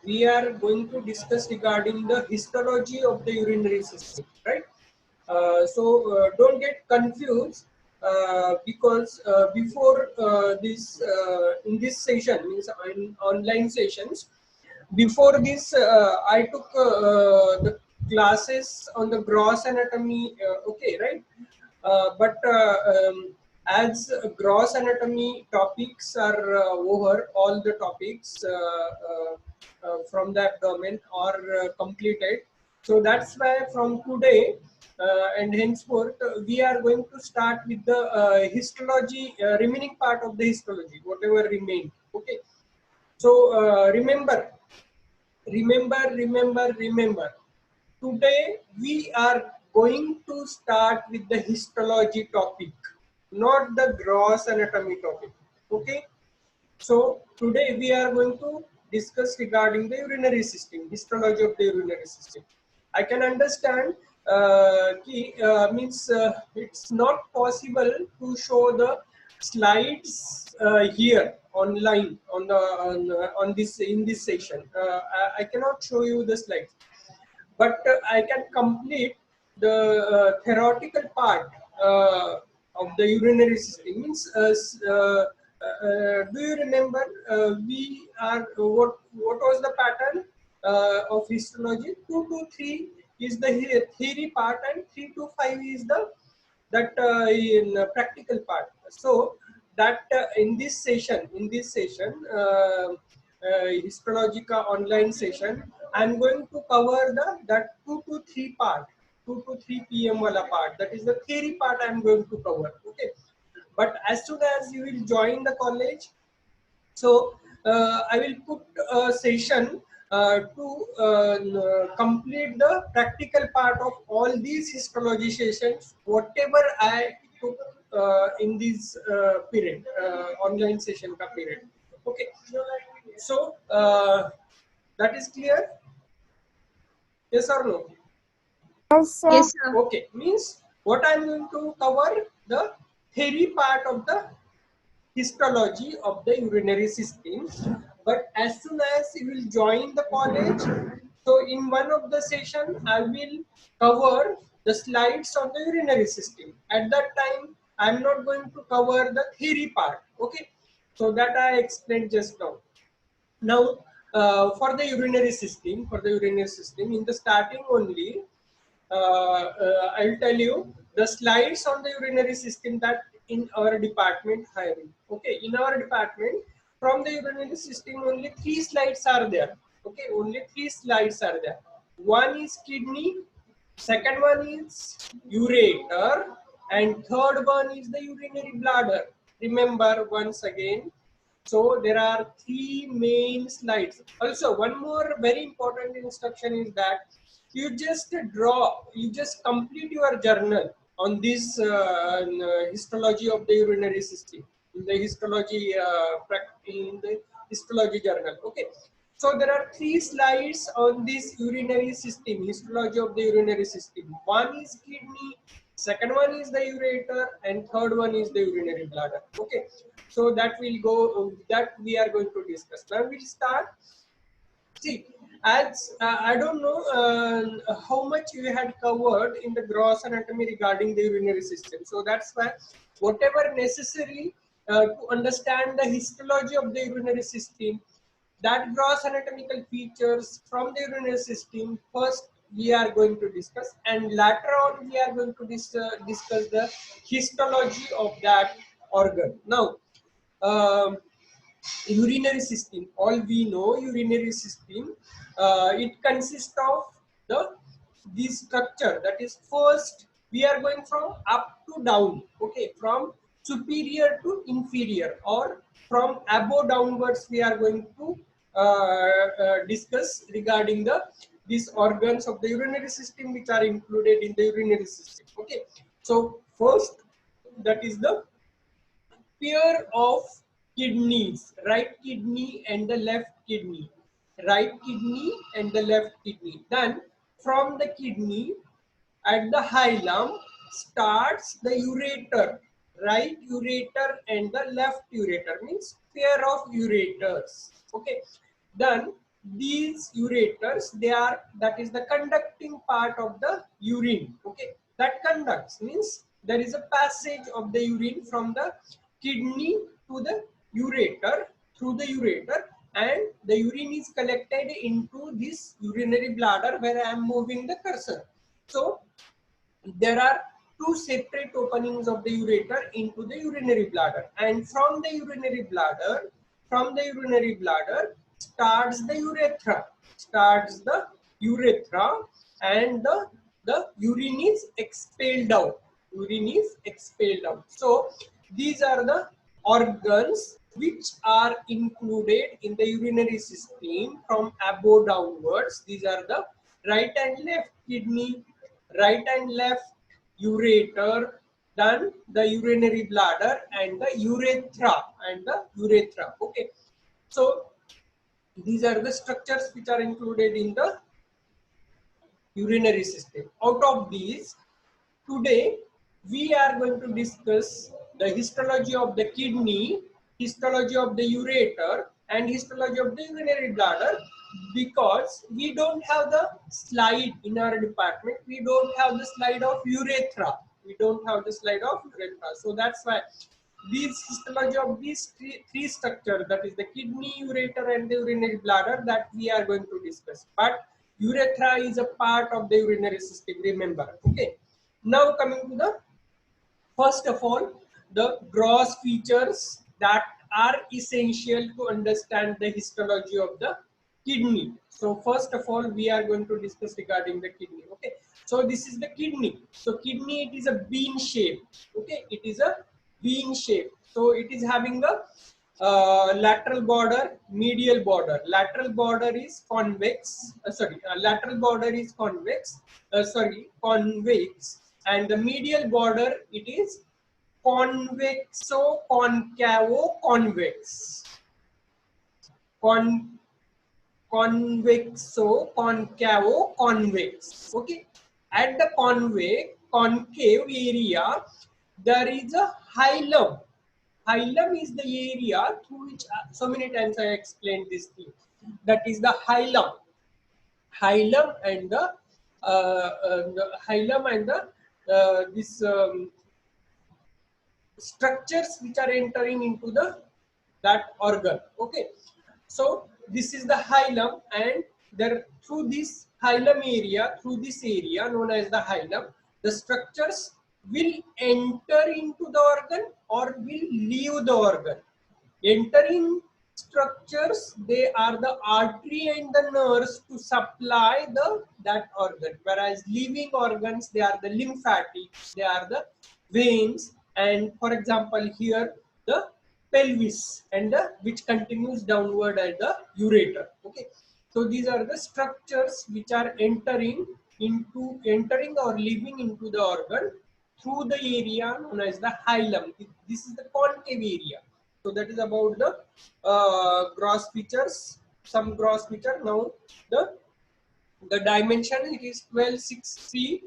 we are going to discuss regarding the histology of the urinary system, right? Don't get confused, because before this in this session, means in online sessions, before this I took the classes on the gross anatomy, okay, right? But as gross anatomy topics are over, all the topics from the abdomen are completed. So that's why from today and henceforth we are going to start with the histology, remaining part of the histology, whatever remained. Okay. So remember. Today we are going to start with the histology topic, not the gross anatomy topic. Okay. So today we are going to discuss regarding the urinary system, histology of the urinary system. I can understand means it's not possible to show the slides here online on this in this session. I cannot show you the slides, but I can complete the theoretical part of the urinary system. Means, do you remember we are what was the pattern of histology? 2 to 3 is the theory part, and 3 to 5 is the in practical part. So that in this session, histologica online session, I'm going to cover that 2 to 3 part, 2 to 3 p.m. wala part. That is the theory part I'm going to cover. Okay. But as soon as you will join the college, so I will put a session to complete the practical part of all these histology sessions, whatever I took in this period, online session ka period. Okay. So that is clear. Yes or no? Yes, sir. Yes, sir. Okay. Means what I'm going to cover the theory part of the histology of the urinary system. But as soon as you will join the college, so in one of the session I will cover the slides of the urinary system. At that time I'm not going to cover the theory part. Okay. So that I explained just now. Now for the urinary system, in the starting only, I'll tell you the slides on the urinary system that in our department hiring. Okay, in our department, from the urinary system only 3 slides are there. Okay, only 3 slides are there. One is kidney, second one is ureter, and third one is the urinary bladder. Remember once again. So there are 3 main slides. Also, one more very important instruction is that you just complete your journal on this histology of the urinary system in the histology journal. Okay. So there are 3 slides on this urinary system, histology of the urinary system. One is kidney, second one is the ureter, and third one is the urinary bladder. Okay. So that we are going to discuss. Now we'll start. See, as I don't know how much you had covered in the gross anatomy regarding the urinary system. So that's why whatever necessary to understand the histology of the urinary system, that gross anatomical features from the urinary system, first we are going to discuss, and later on we are going to discuss the histology of that organ. Now, um, urinary system, all we know urinary system, it consists of the this structure. That is, first we are going from up to down. Okay, from superior to inferior, or from above downwards we are going to discuss regarding the these organs of the urinary system which are included in the urinary system. Okay, so first, that is the pair of kidneys, right kidney and the left kidney, right kidney and the left kidney. Then from the kidney at the hilum starts the ureter, right ureter and the left ureter, means pair of ureters. Okay, then these ureters, they are, that is the conducting part of the urine. Okay, that conducts means there is a passage of the urine from the kidney to the ureter, through the ureter, and the urine is collected into this urinary bladder where I am moving the cursor. So there are two separate openings of the ureter into the urinary bladder, and from the urinary bladder starts the urethra, and the urine is expelled out, so these are the organs which are included in the urinary system from above downwards. These are the right and left kidney, right and left ureter, then the urinary bladder and the urethra. Okay, so these are the structures which are included in the urinary system. Out of these, today we are going to discuss the histology of the kidney, histology of the ureter, and histology of the urinary bladder, because we don't have the slide in our department. We don't have the slide of urethra. So that's why these histology of these three structures, that is the kidney, ureter, and the urinary bladder, that we are going to discuss. But urethra is a part of the urinary system, remember. Okay, now coming to the, first of all, the gross features that are essential to understand the histology of the kidney. So first of all, we are going to discuss regarding the kidney. Okay, so this is the kidney. So kidney, it is a bean shape. Okay, it is a bean shape. So it is having a lateral border, medial border. Lateral border is convex. Lateral border is convex. Convex, and the medial border, it is convexo concavo convex. Convexo concavo convex. Okay, at the concave area, there is a hilum. Hilum is the area through which, so many times I explained this thing, that is the hilum. Hilum and the this structures which are entering into the that organ. Okay, so this is the hilum, and there, through this area known as the hilum, the structures will enter into the organ or will leave the organ. Entering structures, they are the artery and the nerves to supply that organ, whereas leaving organs, they are the lymphatic, they are the veins, and for example here the pelvis, and which continues downward at the ureter. Okay, so these are the structures which are entering or leaving into the organ through the area known as the hilum. This is the concave area. So that is about the gross features, some gross feature. Now the dimension, it is 12.6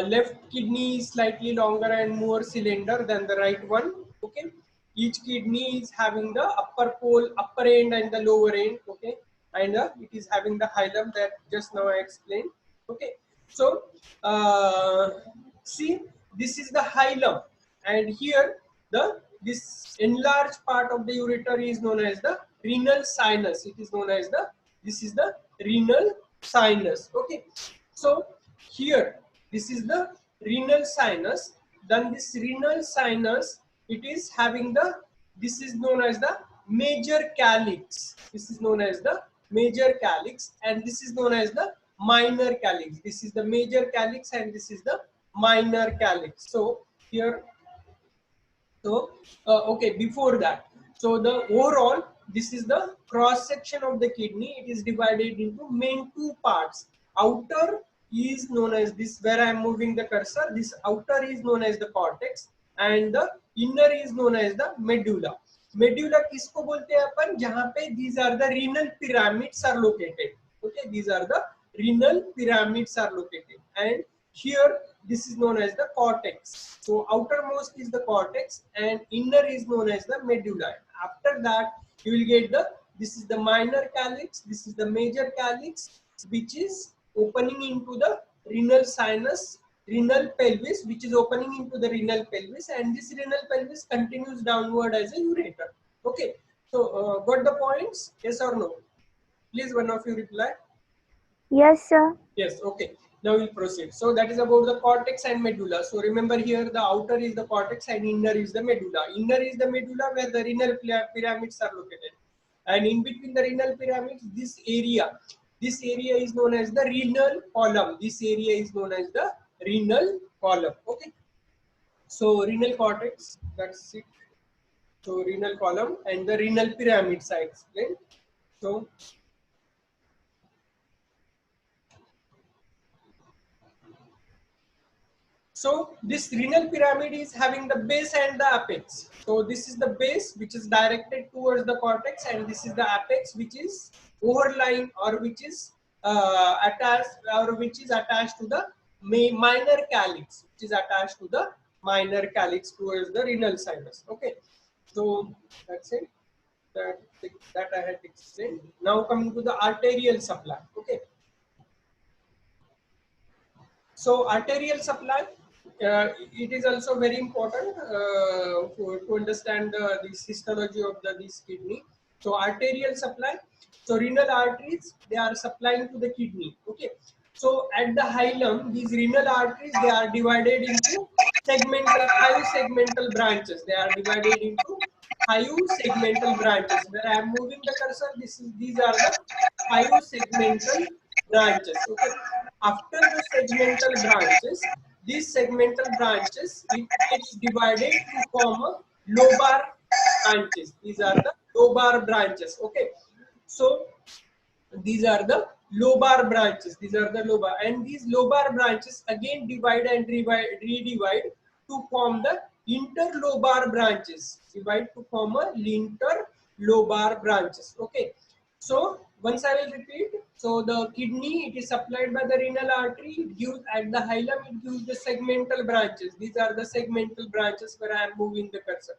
left kidney is slightly longer and more cylinder than the right one. Okay, each kidney is having the upper end and the lower end. Okay, and it is having the hilum that just now I explained. Okay, so see, this is the hilum, and here this enlarged part of the ureter is known as the renal sinus. It is known as the, this is the renal sinus. Okay, so here this is the renal sinus. Then this renal sinus, it is having the, this is known as the major calyx. This is known as the major calyx, and this is known as the minor calyx. This is the major calyx and this is the minor calyx. So here, so okay, before that, so the overall, this is the cross section of the kidney. It is divided into main two parts. Outer is known as this, where I am moving the cursor. This outer is known as the cortex, and the inner is known as the medulla. Medulla किसको बोलते हैं अपन, जहाँ पे these are the renal pyramids are located. Okay, these are the renal pyramids are located, and here this is known as the cortex. So outermost is the cortex and inner is known as the medulla. After that, you will get the This is the minor calyx. This is the major calyx, which is opening into the renal sinus, renal pelvis, which is opening into the renal pelvis, and this renal pelvis continues downward as a ureter. Okay. So got the points? Yes or no? Please, one of you reply. Yes, sir. Yes, okay. Now we'll proceed. So that is about the cortex and medulla. So remember here the outer is the cortex and inner is the medulla. Inner is the medulla where the renal pyramids are located. And in between the renal pyramids, this area is known as the renal column. This area is known as the renal column. Okay. So renal cortex, that's it. So renal column and the renal pyramids I explained. So So this renal pyramid is having the base and the apex. So this is the base which is directed towards the cortex, and this is the apex which is overlying or which is attached to the minor calyx, which is attached to the minor calyx towards the renal sinus. Okay, so that's it. That I had explained. Now coming to the arterial supply. Okay. So arterial supply, it is also very important to understand this histology of this kidney. So arterial supply, so renal arteries, they are supplying to the kidney. Okay. So at the hilum, these renal arteries, they are divided into five segmental branches. They are divided into 5 segmental branches. Where I am moving the cursor, these are the 5 segmental branches. Okay. After the segmental branches, these segmental branches, it gets divided to form a lobar branches. These are the lobar branches. Okay. So these are the lobar branches. These are the lobar, and these lobar branches again divide and redivide to form the interlobar branches. Divide to form a interlobar branches. Okay. So once I will repeat. So the kidney, it is supplied by the renal artery. It gives at the hilum. It gives the segmental branches. These are the segmental branches where I am moving the cursor.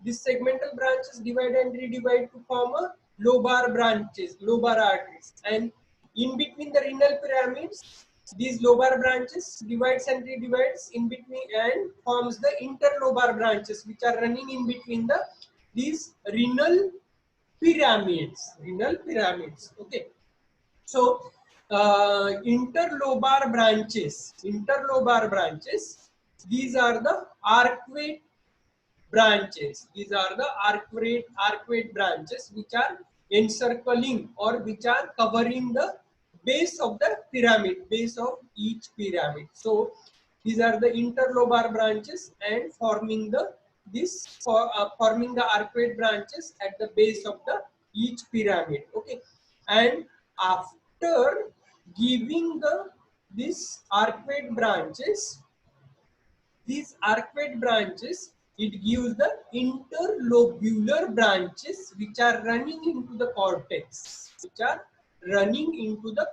These segmental branches divide and redivide to form a lobar branches, lobar arteries, and in between the renal pyramids, these lobar branches divides and redivides in between and forms the interlobar branches, which are running in between these renal pyramids. Renal pyramids. Okay. So interlobar branches. These are the arcuate branches. These are the arcuate branches which are encircling or which are covering the base of the pyramid, base of each pyramid. So these are the interlobar branches and forming the arcuate branches at the base of the each pyramid. Okay, and after giving these arcuate branches, it gives the interlobular branches which are running into the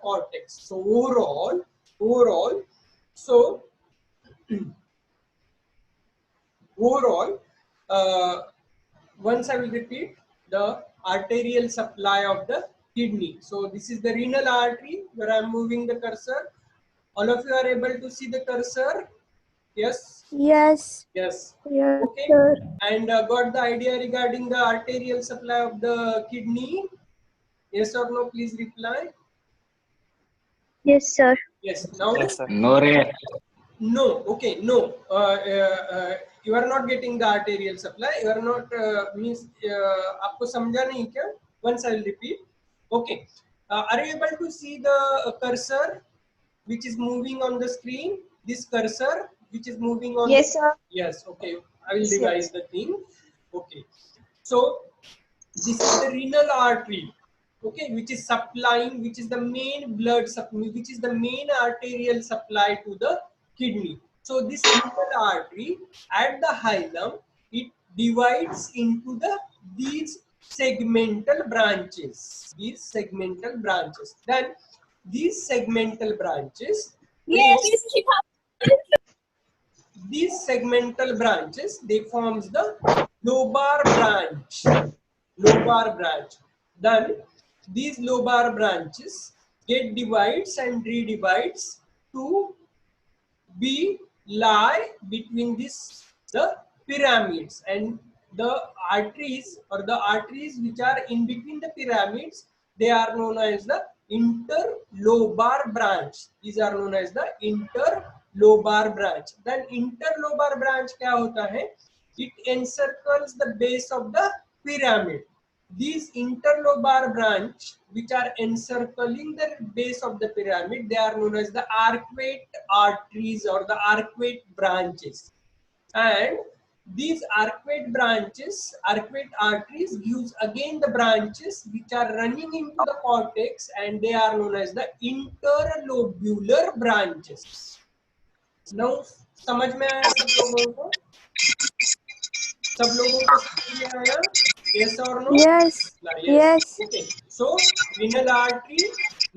cortex. So overall, so overall, once I will repeat the arterial supply of the kidney. So this is the renal artery where I am moving the cursor. All of you are able to see the cursor? Yes? Yes. Yes. Yes, Okay. sir. And got the idea regarding the arterial supply of the kidney? Yes or no? Please reply. Yes, sir. Yes. Now? Yes, sir. No, Ray. No. Okay. No. You are not getting the arterial supply. You are not means आपको समझा नहीं क्या? Once I will repeat. Okay. Are you able to see the cursor which is moving on the screen? This cursor which is moving on. Yes, sir. Yes. Okay. I will Yes. revise the thing. Okay. So this is the renal artery. Okay, which is supplying, which is the main blood supply, which is the main arterial supply to the kidney. So this renal artery at the hilum, it divides into these segmental branches. Then these segmental branches, they forms the lobar branch. Then these lobar branches get divides and redivides to be lie between this the pyramids, and the arteries or the arteries which are in between the pyramids, they are known as the interlobar branch. These are known as the interlobar branch. Then interlobar branch क्या होता है? It encircles the base of the pyramid. These interlobar branch which are encircling the base of the pyramid, they are known as the arcuate arteries or the arcuate branches. And these arcuate branches, arcuate arteries gives again the branches which are running into the cortex, and they are known as the interlobular branches. Now समझ में आया सब लोगों को? सब लोगों को समझ में आया? Yes or no? Yes. Yes. Okay. So renal artery,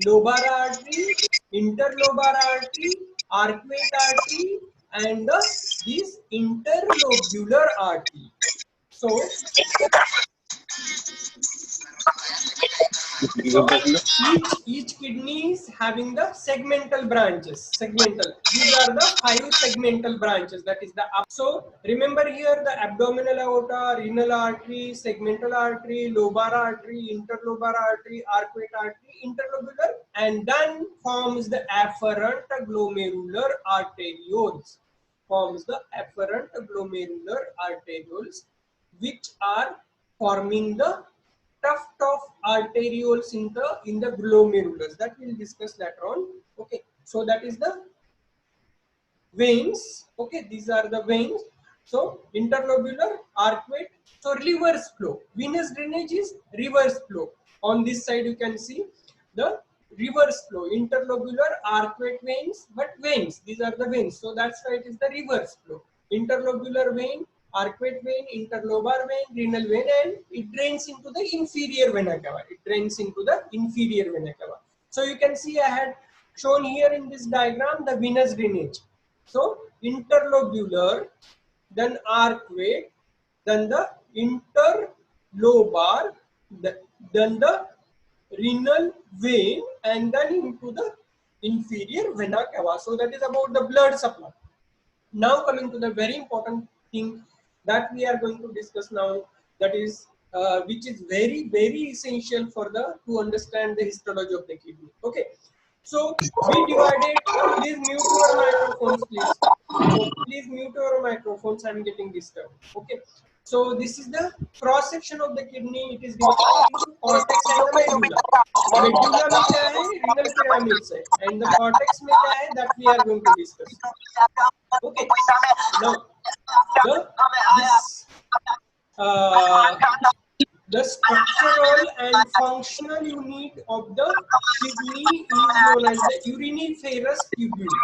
lobar artery, interlobar artery, arcuate artery, and this interlobular artery. So each kidney is having the segmental branches. Segmental. These are the 5 segmental branches. That is the up. So remember here the abdominal aorta, renal artery, segmental artery, lobar artery, interlobar artery, arcuate artery, interlobular, and then forms the afferent glomerular arterioles. Forms the afferent glomerular arterioles, which are forming the tuft of arterioles in the glomerulus, that we'll discuss later on. Okay, so that is the veins. Okay, these are the veins. So interlobular, arcuate, so reverse flow. Venous drainage is reverse flow. On this side you can see the reverse flow, interlobular, arcuate veins, but veins, these are the veins, so that's why it is the reverse flow. Interlobular vein, arcuate vein, interlobar vein, renal vein, and it drains into the inferior vena cava. It drains into the inferior vena cava. So you can see I had shown here in this diagram the venous drainage. So interlobular, then arcuate, then the interlobar, then the renal vein, and then into the inferior vena cava. So that is about the blood supply. Now coming to the very important thing that we are going to discuss now, that is which is very essential for to understand the histology of the kidney. Okay, so we divided. Please mute your microphones, please. So please mute your microphones. I'm getting disturbed. Okay. So this is the cross section of the kidney. It is divided into cortex and the medulla. Medulla में क्या है? Renal pyramids है, and the cortex में क्या है? That we are going to discuss. Okay. Now the structural and functional unit of the kidney is known as the uriniferous tubule.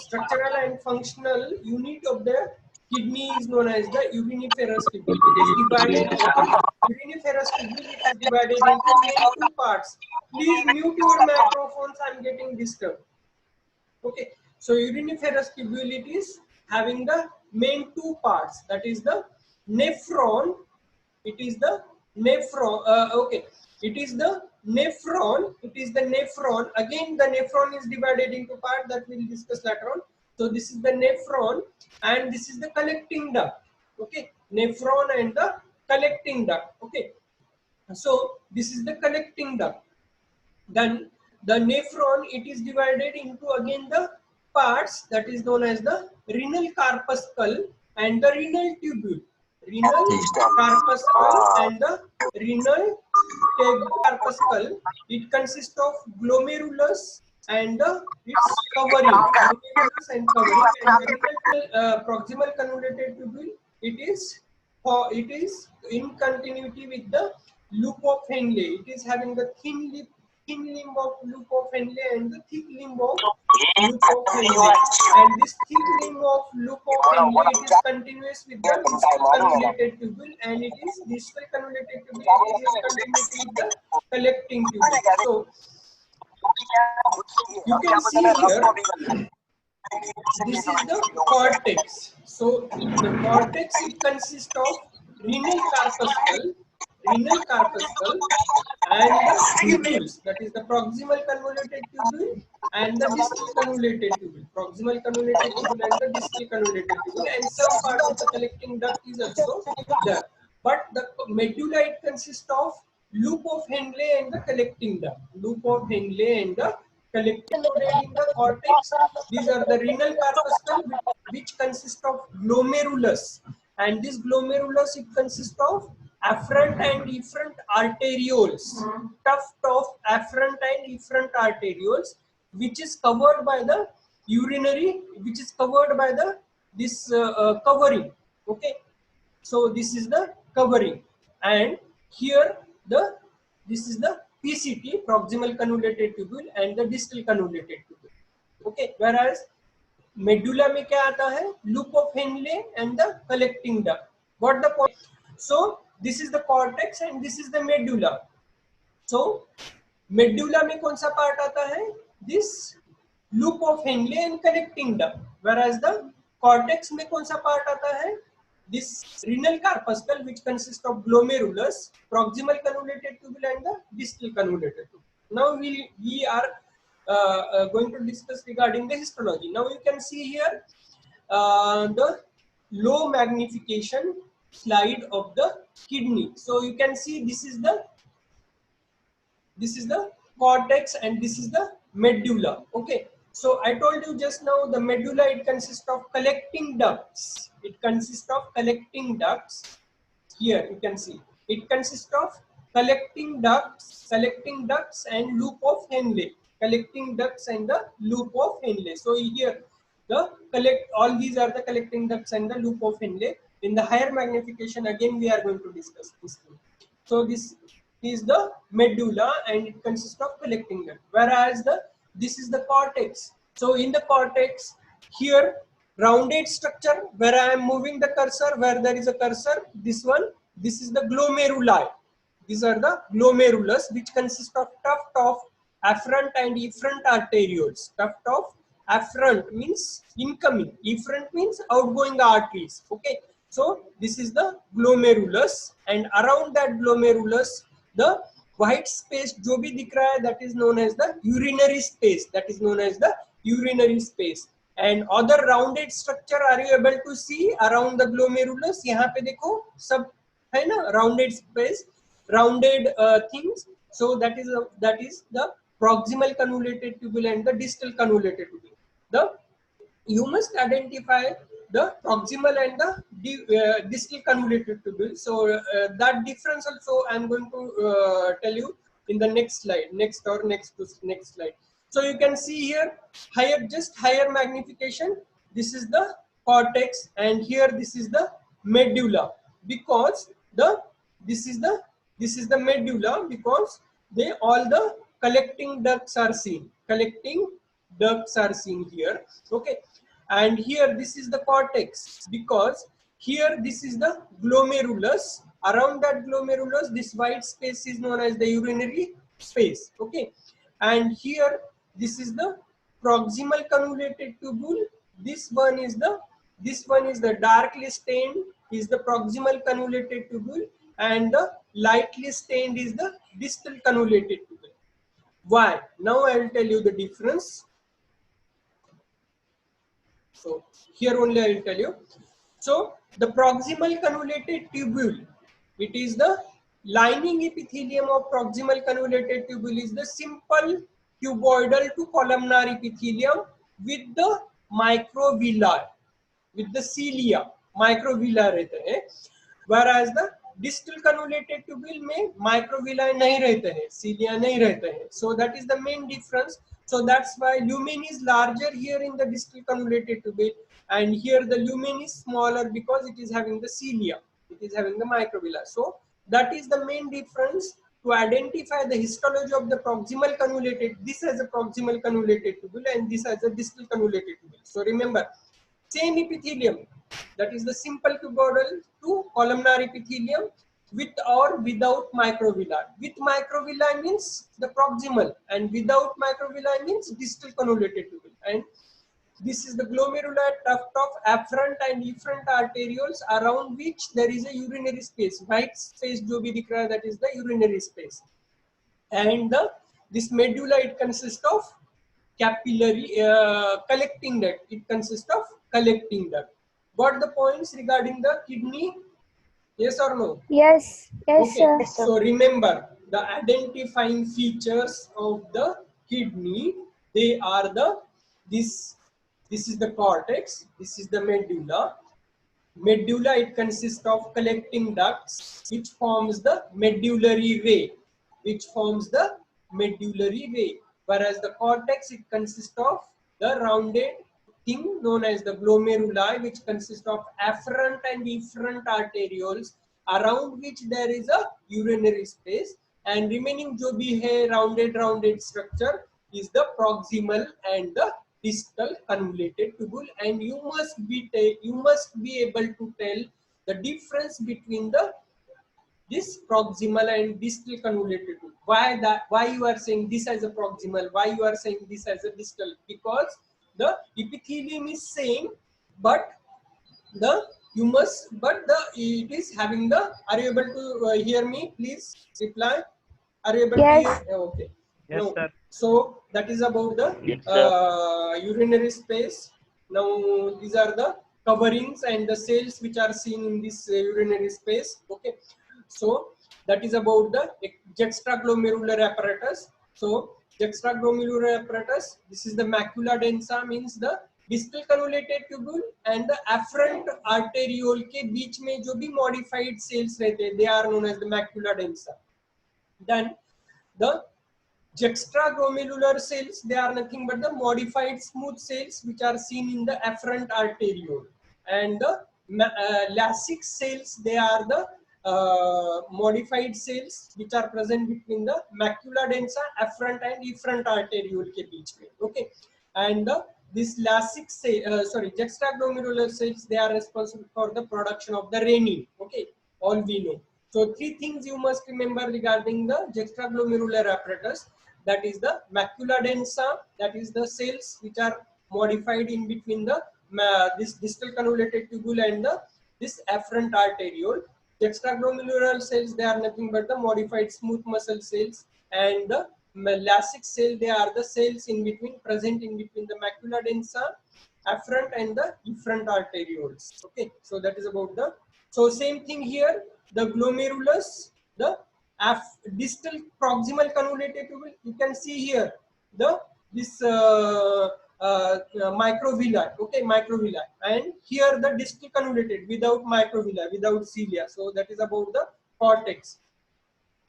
Structural and functional unit of the kidney is known as the uriniferous tubule. It is divided into uriniferous tubule. It is divided into main 2 parts. Please mute your microphones. I'm getting disturbed. Okay, so uriniferous tubule, it is having the main 2 parts. That is the nephron. It is the nephron. Okay, it is the nephron. It is the nephron. Again, the nephron is divided into parts that we'll discuss later on. So this is the nephron, and this is the collecting duct. Okay, nephron and the collecting duct. Okay, so this is the collecting duct. Then the nephron, it is divided into again the parts that is known as the renal corpuscle and the renal tubule. Renal corpuscle and the renal corpuscle. It consists of glomerulus and its covering. Glomerulus and covering. And the renal proximal convoluted tubule, it is in continuity with the loop of Henle. It is having the thin limb of loop of Henle and the thick limb of loop of Henle. And this thick limb of loop of Henle, it is continuous with the distal convoluted tubule, and it is distal convoluted tubule. It is continuity with the collecting tubule. So you can see here, this is the cortex. So the cortex, it consists of renal corpuscle and the tubules, that is the proximal convoluted tubule and the distal convoluted tubule, proximal convoluted tubule and the distal convoluted tubule, and some part of the collecting duct is also there. But the medulla, it consists of loop of Henle and the collecting duct, loop of Henle and the collecting included in the cortex. These are the renal corpuscle, which consist of glomerulus, and this glomerulus, it consists of afferent and efferent arterioles, tuft of afferent and efferent arterioles, which is covered by the urinary, which is covered by the this covering. Okay, so this is the covering, and here the this is the PCT, proximal convoluted tubule, and the distal convoluted tubule. Okay, whereas medulla में क्या आता है, loop of Henle and the collecting duct. What the point? So this is the cortex and this is the medulla. So medulla में कौन सा part आता है, this loop of Henle and collecting duct, whereas the cortex में कौन सा part आता है, this renal corpuscle, which consists of glomerulus, proximal convoluted tubule and the distal convoluted tubule. Now we are going to discuss regarding the histology. Now you can see here the low magnification slide of the kidney. So you can see this is the cortex and this is the medulla. Okay, so I told you just now the medulla, it consists of collecting ducts. It consists of collecting ducts. Here you can see it consists of collecting ducts and loop of Henle, collecting ducts and the loop of Henle. So here all these are the collecting ducts and the loop of Henle. In the higher magnification, again we are going to discuss this thing. So this is the medulla and it consists of collecting duct, whereas this is the cortex. So in the cortex, here rounded structure, where I am moving the cursor, where there is a cursor, this is the glomeruli. These are the glomerulus, which consist of tuft of afferent and efferent arterioles. Tuft of afferent means incoming, efferent means outgoing arteries. Okay, so this is the glomerulus, and around that glomerulus, the white space जो भी दिख रहा है, that is known as the urinary space. That is known as the urinary space. And other rounded structure, are you able to see around the glomerulus? यहाँ पे देखो सब है ना, rounded space, rounded things. So that is the proximal convoluted tubule and the distal convoluted tubule. You must identify the proximal and the distal convoluted tubule. So that difference also I am going to tell you in the next slide, next slide. So you can see here higher magnification. This is the cortex, and here this is the medulla, because this is the medulla, because all the collecting ducts are seen. Collecting ducts are seen here. Okay, and here this is the cortex, because here this is the glomerulus. Around that glomerulus, this white space is known as the urinary space. Okay, and here this is the proximal convoluted tubule. This one is the darkly stained is the proximal convoluted tubule, and the lightly stained is the distal convoluted tubule. Why? Now I will tell you the difference. So here only I will tell you. So the proximal convoluted tubule, it is the lining epithelium of proximal convoluted tubule is the simple cuboidal to columnar epithelium with the microvilli, with the cilia, microvilli रहते हैं, whereas the distal convoluted tubule में microvilli नहीं रहते हैं, cilia नहीं रहते हैं. So that is the main difference. So that's why lumen is larger here in the distal convoluted tubule, and here the lumen is smaller because it is having the cilia, it is having the microvilli. So that is the main difference to identify the histology of the proximal convoluted. This has a proximal convoluted tubule and this has a distal convoluted tubule. So remember, same epithelium, that is the simple cuboidal to columnar epithelium, with or without microvilli. With microvilli means the proximal, and without microvilli means distal convoluted tubule. And this is the glomerular tuft of afferent and efferent arterioles around which there is a urinary space. White space जो भी दिख रहा है, that is the urinary space. And this medulla, it consists of capillary collecting duct. It consists of collecting duct. Got the points regarding the kidney? Yes or no? Yes. Yes, Okay. sir. So remember the identifying features of the kidney. They are the this is the cortex. This is the medulla. Medulla, it consists of collecting ducts which forms the medullary ray, whereas the cortex, it consists of the rounded thing known as the glomeruli, which consists of afferent and efferent arterioles around which there is a urinary space, and remaining जो भी है rounded structure is the proximal and the distal convoluted tubule, and you must be able to tell the difference between this proximal and distal convoluted tubule. Why you are saying this as a proximal, why you are saying this as a distal? Because the epithelium is same, but it is having the, are you able to hear me? Please reply. Are you able to Yes. hear? Okay. Yes, No. sir. So that is about the Yes, sir. urinary space. Now these are the coverings and the cells which are seen in this urinary space. Okay. So that is about the juxtaglomerular apparatus. So juxtaglomerular apparatus, this is the macula densa, means the distal convoluted tubule and the afferent arteriole के बीच में जो भी modified cells रहते हैं, they are known as the macula densa. Then the juxtaglomerular cells, they are nothing but the modified smooth cells which are seen in the afferent arteriole, and the Lasix cells, they are the modified cells which are present between the macula densa, afferent and efferent arteriole के बीच में. Okay, and this Lasix juxtaglomerular cells, they are responsible for the production of the renin. Okay, all we know. So three things you must remember regarding the juxtaglomerular apparatus. That is the macula densa, that is the cells which are modified in between the this distal convoluted tubule and this afferent arteriole. Juxtaglomerular cells, they are nothing but the modified smooth muscle cells, and the Lasix cell, they are the cells present in between the macula densa, afferent and the efferent arterioles. Okay, so that is about the, so same thing here, the glomerulus, the distal proximal convoluted tubule, you can see here this microvilli. Okay, microvilli, and here the distal convoluted without microvilli, without cilia. So that is about the cortex.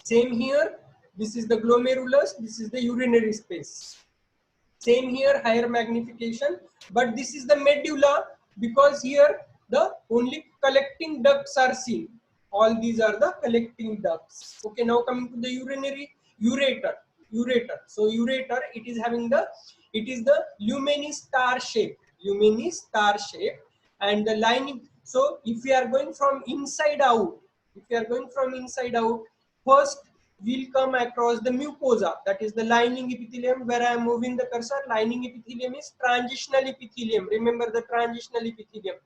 Same here, this is the glomerulus, this is the urinary space. Same here, higher magnification, but this is the medulla, because here the only collecting ducts are seen. All these are the collecting ducts. Okay, now coming to the urinary ureter. So ureter, it is the Lumeni star shape, and the lining. So if we are going from inside out, first we'll come across the mucosa, that is the lining epithelium. Where I am moving the cursor, lining epithelium is transitional epithelium. Remember the transitional epithelium.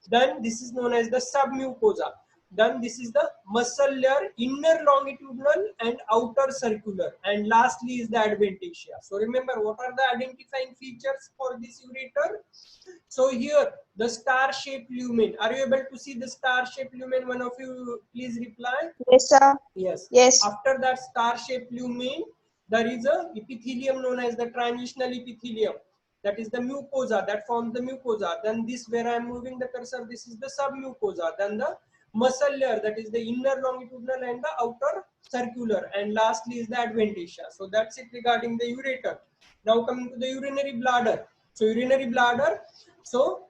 Then this is known as the submucosa. Then this is the muscle layer, inner longitudinal and outer circular, and lastly is the adventitia. So remember, what are the identifying features for this ureter? So here the star-shaped lumen. Are you able to see the star-shaped lumen? One of you please reply. Yes, sir. Yes. Yes. After that star-shaped lumen, there is a epithelium known as the transitional epithelium. That is the mucosa that forms the mucosa. Then this, where I am moving the cursor, this is the submucosa. Then the muscle layer, that is the inner longitudinal and the outer circular, and lastly is the adventitia. So that's it regarding the ureter. Now coming to the urinary bladder. So urinary bladder, so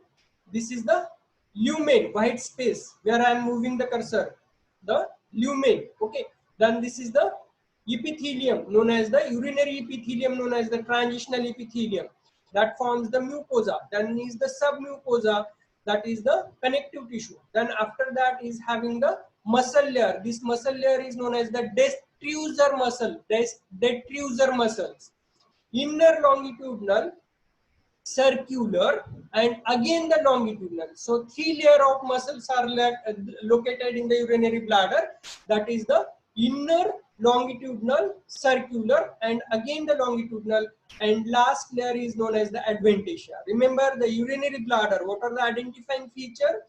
this is the lumen, white space, where I am moving the cursor, the lumen. Okay, then this is the epithelium known as the urinary epithelium, known as the transitional epithelium, that forms the mucosa. Then is the submucosa, that is the connective tissue. Then after that is having the muscle layer. This muscle layer is known as the detrusor muscle, detrusor muscles, inner longitudinal circular, and again the longitudinal. So 3 layer of muscles are located in the urinary bladder. That is the inner, longitudinal, circular, and again the longitudinal, and last layer is known as the adventitia. Remember the urinary bladder, what are the identifying feature?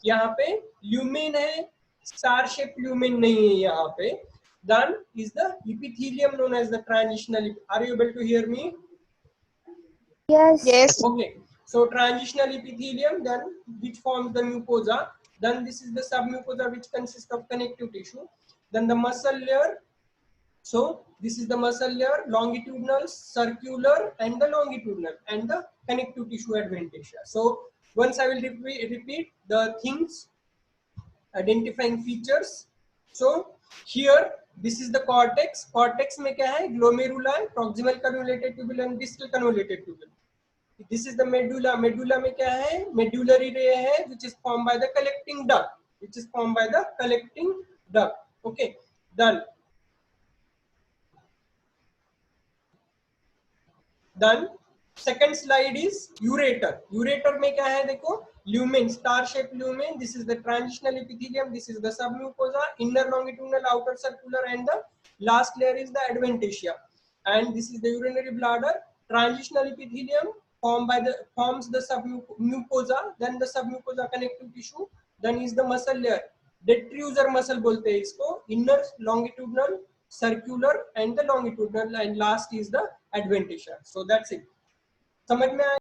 यहाँ पे lumen है, star shaped lumen नहीं है यहाँ पे. Then is the epithelium known as the transitional. Are you able to hear me? Yes. Yes. Okay, so transitional epithelium, then which forms the mucosa, then this is the submucosa which consists of connective tissue, then the muscle layer. So this is the muscle layer, longitudinal, circular, and the longitudinal, and the connective tissue adventitia. So once I will repeat the things, identifying features. So here this is the cortex. Cortex में क्या है? Glomeruli, proximal convoluted tubule and distal convoluted tubule. This is the medulla. Medulla में क्या है? Medullary ray है, which is formed by the collecting duct. Which is formed by the collecting duct. Okay, done. Done. Second slide is ureter. Ureter में क्या है? देखो, lumen, star-shaped lumen. This is the transitional epithelium. This is the submucosa, inner longitudinal, outer circular, and the last layer is the adventitia. And this is the urinary bladder. Transitional epithelium forms the submucosa, then the submucosa connective tissue, then is the muscle layer. Detrusor muscle बोलते हैं इसको. Inner longitudinal, circular, and the longitudinal, and last is the adventitia. So that's it. समझ में आया?